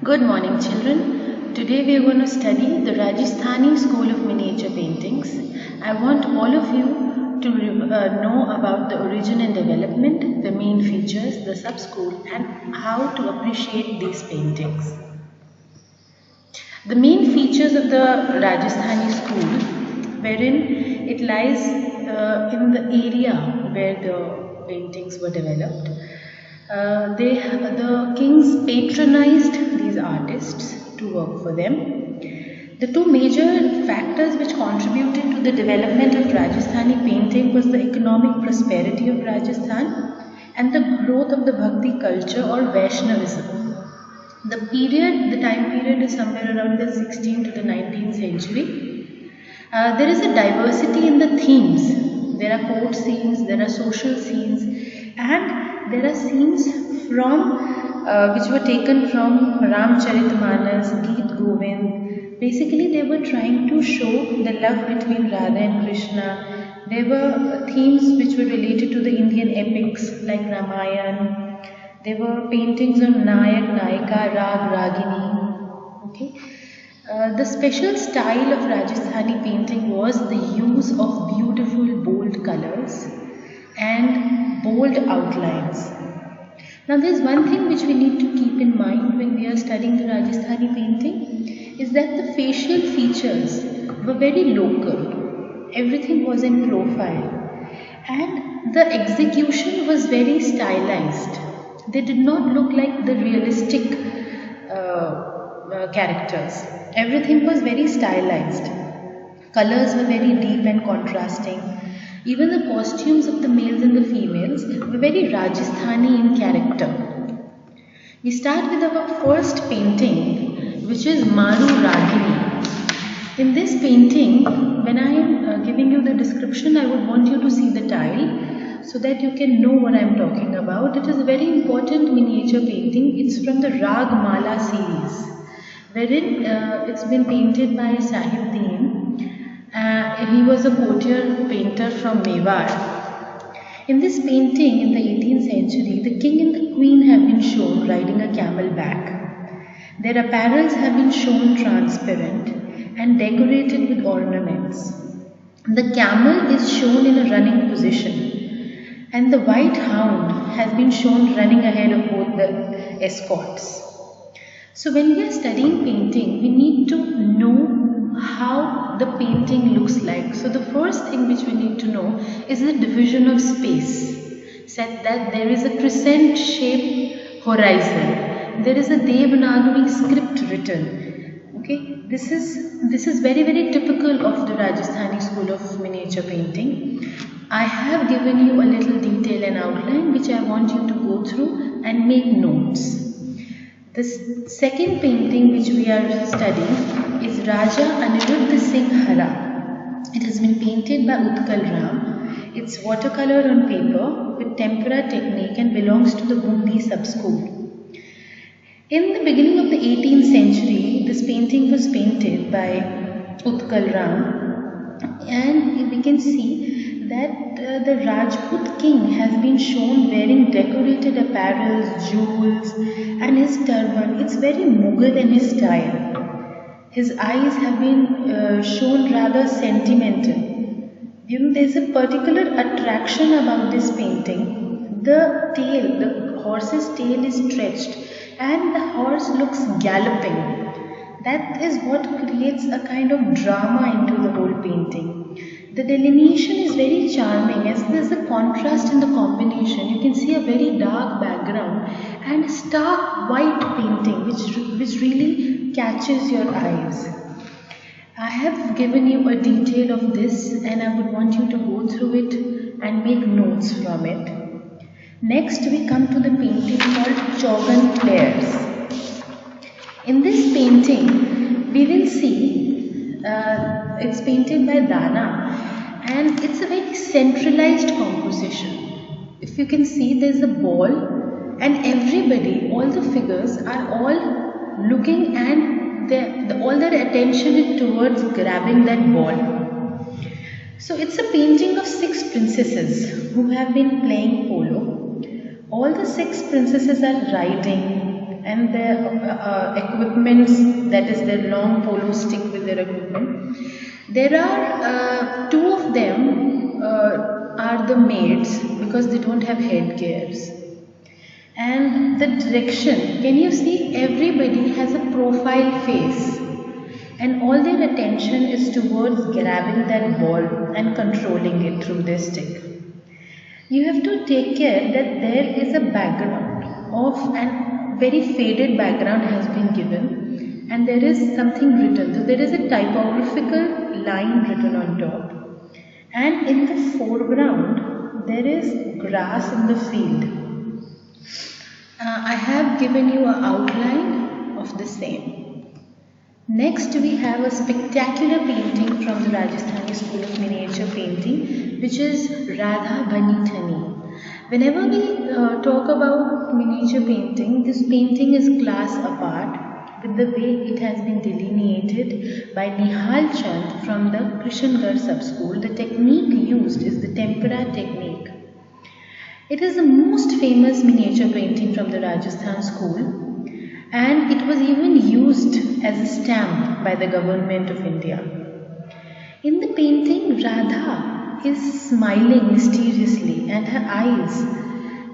Good morning, children. Today we are going to study the Rajasthani School of Miniature Paintings. I want all of you to know about the origin and development, the main features, the sub-school, and how to appreciate these paintings. The main features of the Rajasthani school, wherein it lies in the area where the paintings were developed. The kings patronized these artists to work for them. The two major factors which contributed to the development of Rajasthani painting was the economic prosperity of Rajasthan and the growth of the Bhakti culture or Vaishnavism. The time period is somewhere around the 16th to the 19th century. There is a diversity in the themes. There are court scenes, there are social scenes, and there are scenes which were taken from Ramcharitmanas, Geet Govind. Basically, they were trying to show the love between Radha and Krishna. There were themes which were related to the Indian epics like Ramayana. There were paintings on Nayak, Nayika, Rag, Ragini. Okay. The special style of Rajasthani painting was the use of beautiful bold colors and bold outlines. Now there is one thing which we need to keep in mind when we are studying the Rajasthani painting is that the facial features were very local. Everything was in profile and the execution was very stylized. They did not look like the realistic characters. Everything was very stylized. Colors were very deep and contrasting. Even the costumes of the males and the females were very Rajasthani in character. We start with our first painting, which is Maru Ragini. In this painting, when I am giving you the description, I would want you to see the tile so that you can know what I am talking about. It is a very important miniature painting. It's from the Rag Mala series, wherein it's been painted by Sahibuddin. He was a courtier painter from Mewar. In this painting in the 18th century, the king and the queen have been shown riding a camel back. Their apparels have been shown transparent and decorated with ornaments. The camel is shown in a running position and the white hound has been shown running ahead of both the escorts. So when we are studying painting, we need to know how the painting looks like. So the first thing which we need to know is the division of space. Said that there is a crescent shaped horizon. There is a Devanagari script written. Okay, this is very typical of the Rajasthani school of miniature painting. I have given you a little detail and outline which I want you to go through and make notes. The second painting which we are studying is Raja Aniruddha Singh Hara. It has been painted by Utkal Ram. It's watercolor on paper with tempera technique and belongs to the Bundi sub-school. In the beginning of the 18th century, this painting was painted by Utkal Ram, and we can see that the Rajput king has been shown wearing decorated apparels, jewels, and his turban. It's very Mughal in his style. His eyes have been shown rather sentimental. There's a particular attraction about this painting. The horse's tail is stretched and the horse looks galloping. That is what creates a kind of drama into the whole painting. The delineation is very charming as there's a contrast in the combination. You can see a very dark background and stark white painting which really catches your eyes. I have given you a detail of this and I would want you to go through it and make notes from it. Next we come to the painting called Chaugan Flares. In this painting we will see it's painted by Dana and it's a very centralized composition. If you can see, there's a ball and everybody, all the figures are all looking and all their attention is towards grabbing that ball. So it's a painting of 6 princesses who have been playing polo. All the 6 princesses are riding and their equipments, that is their long polo stick with their equipment. There are two of them are the maids because they don't have headgears. And the direction, can you see everybody has a profile face and all their attention is towards grabbing that ball and controlling it through their stick. You have to take care that there is a background of, and very faded background has been given, and there is something written. So there is a typographical line written on top, and in the foreground there is grass in the field. I have given you an outline of the same. Next we have a spectacular painting from the Rajasthani School of Miniature Painting, which is Radha Bani Thani. Whenever we talk about miniature painting, this painting is class apart with the way it has been delineated by Nihal Chand from the Krishngarh sub-school. The technique used is the tempera technique. It is the most famous miniature painting from the Rajasthan school, and it was even used as a stamp by the government of India. In the painting, Radha is smiling mysteriously and her eyes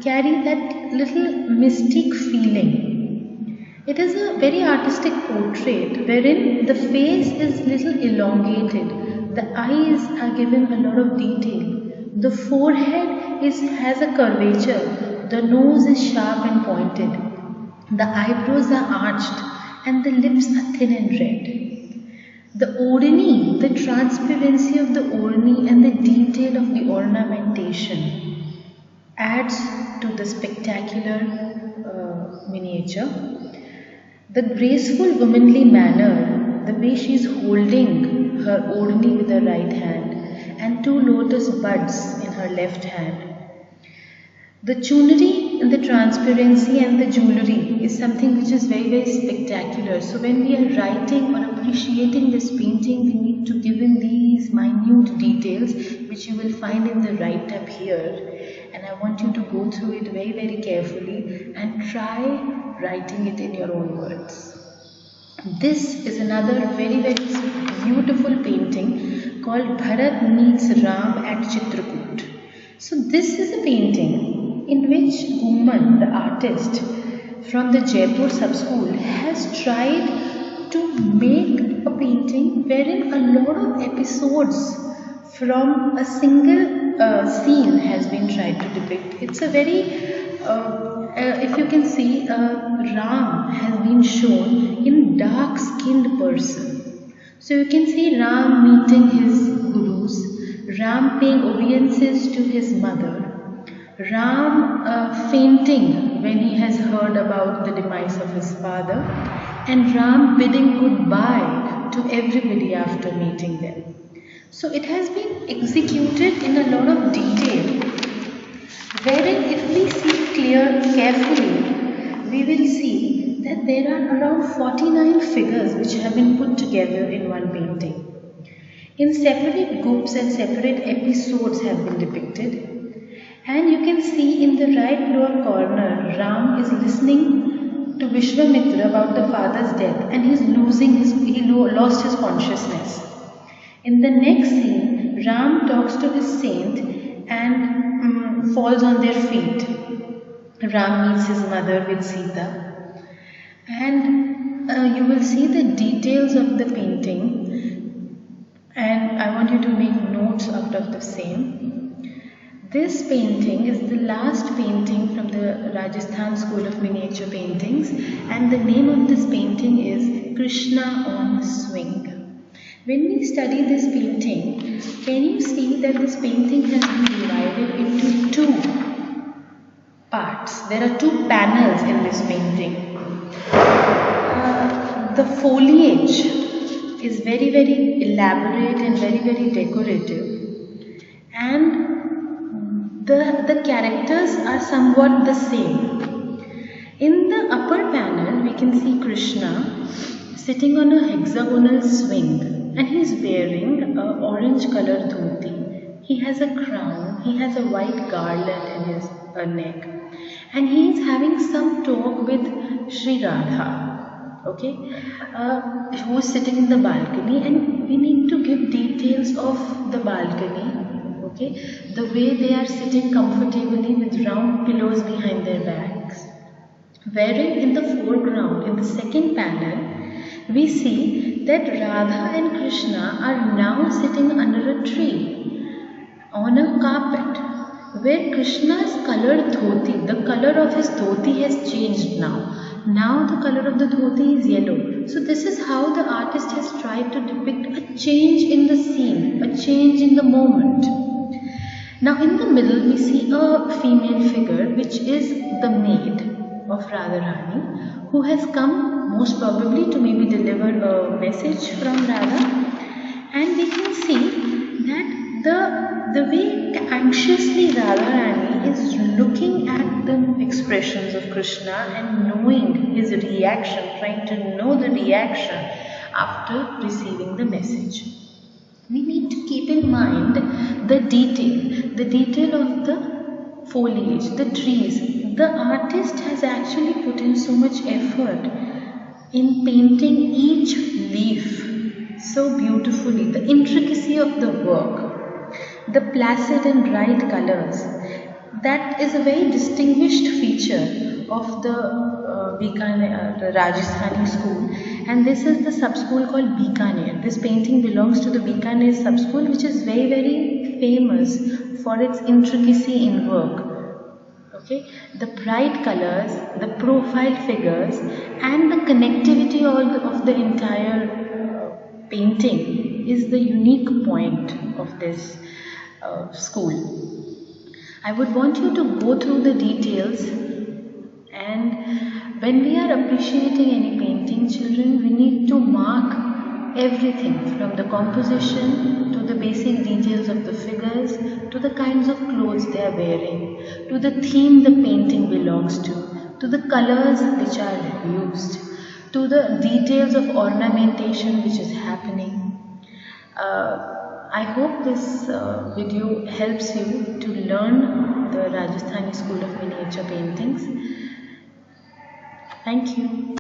carry that little mystic feeling. It is a very artistic portrait wherein the face is little elongated, the eyes are given a lot of detail, the forehead has a curvature, the nose is sharp and pointed, the eyebrows are arched and the lips are thin and red. The ornament, the transparency of the ornament and the detail of the ornamentation adds to the spectacular miniature. The graceful womanly manner, the way she is holding her ornament with her right hand and two lotus buds in her left hand. The chunari and the transparency and the jewelry is something which is very, very spectacular. So when we are writing or appreciating this painting, we need to give in these minute details which you will find in the write-up here. And I want you to go through it very, very carefully and try writing it in your own words. This is another very, very beautiful painting called Bharat Meets Ram at Chitrakoot. So this is a painting in which Guman, the artist from the Jaipur sub-school, has tried to make a painting wherein a lot of episodes from a single scene has been tried to depict. It's a very, if you can see, Ram has been shown in dark-skinned person. So you can see Ram meeting his gurus, Ram paying obeisances to his mother, Ram fainting when he has heard about the demise of his father, and Ram bidding goodbye to everybody after meeting them. So it has been executed in a lot of detail, wherein if we see carefully, we will see that there are around 49 figures which have been put together in one painting. In separate groups and separate episodes have been depicted. And you can see in the right lower corner, Ram is listening to Vishwamitra about the father's death, and he lost his consciousness. In the next scene, Ram talks to his saint and falls on their feet. Ram meets his mother with Sita, and you will see the details of the painting, and I want you to make notes out of the same. This painting is the last painting from the Rajasthan School of Miniature Paintings, and the name of this painting is Krishna on Swing. When we study this painting, can you see that this painting has been divided into two parts? There are two panels in this painting. The foliage is very, very elaborate and very, very decorative, and the characters are somewhat the same. In the upper panel, we can see Krishna sitting on a hexagonal swing, and he is wearing an orange colored dhoti. He has a crown, he has a white garland in his neck, and he is having some talk with Shri Radha. Okay, who is sitting in the balcony, and we need to give details of the balcony. Okay, the way they are sitting comfortably with round pillows behind their backs. Wherein in the foreground, in the second panel, we see that Radha and Krishna are now sitting under a tree on a carpet, where Krishna's colored dhoti, the color of his dhoti has changed now. Now the color of the dhoti is yellow. So this is how the artist has tried to depict a change in the scene, a change in the moment. Now in the middle we see a female figure, which is the maid of Radharani, who has come most probably to maybe deliver a message from Radha. And we can see that the way anxiously Radharani is looking at the expressions of Krishna and knowing his reaction, trying to know the reaction after receiving the message. We need to keep in mind the detail of the foliage, the trees. The artist has actually put in so much effort in painting each leaf so beautifully, the intricacy of the work, the placid and bright colors. That is a very distinguished feature of the the Rajasthani school, and this is the sub-school called Bikaner. This painting belongs to the Bikaner sub-school, which is very, very famous for its intricacy in work. Okay, the bright colors, the profile figures, and the connectivity of the entire painting is the unique point of this school. I would want you to go through the details, and when we are appreciating any painting, children, we need to mark everything from the composition to the basic details of the figures to the kinds of clothes they are wearing, to the theme the painting belongs to the colors which are used, to the details of ornamentation which is happening. I hope this video helps you to learn the Rajasthani School of Miniature Paintings. Thank you.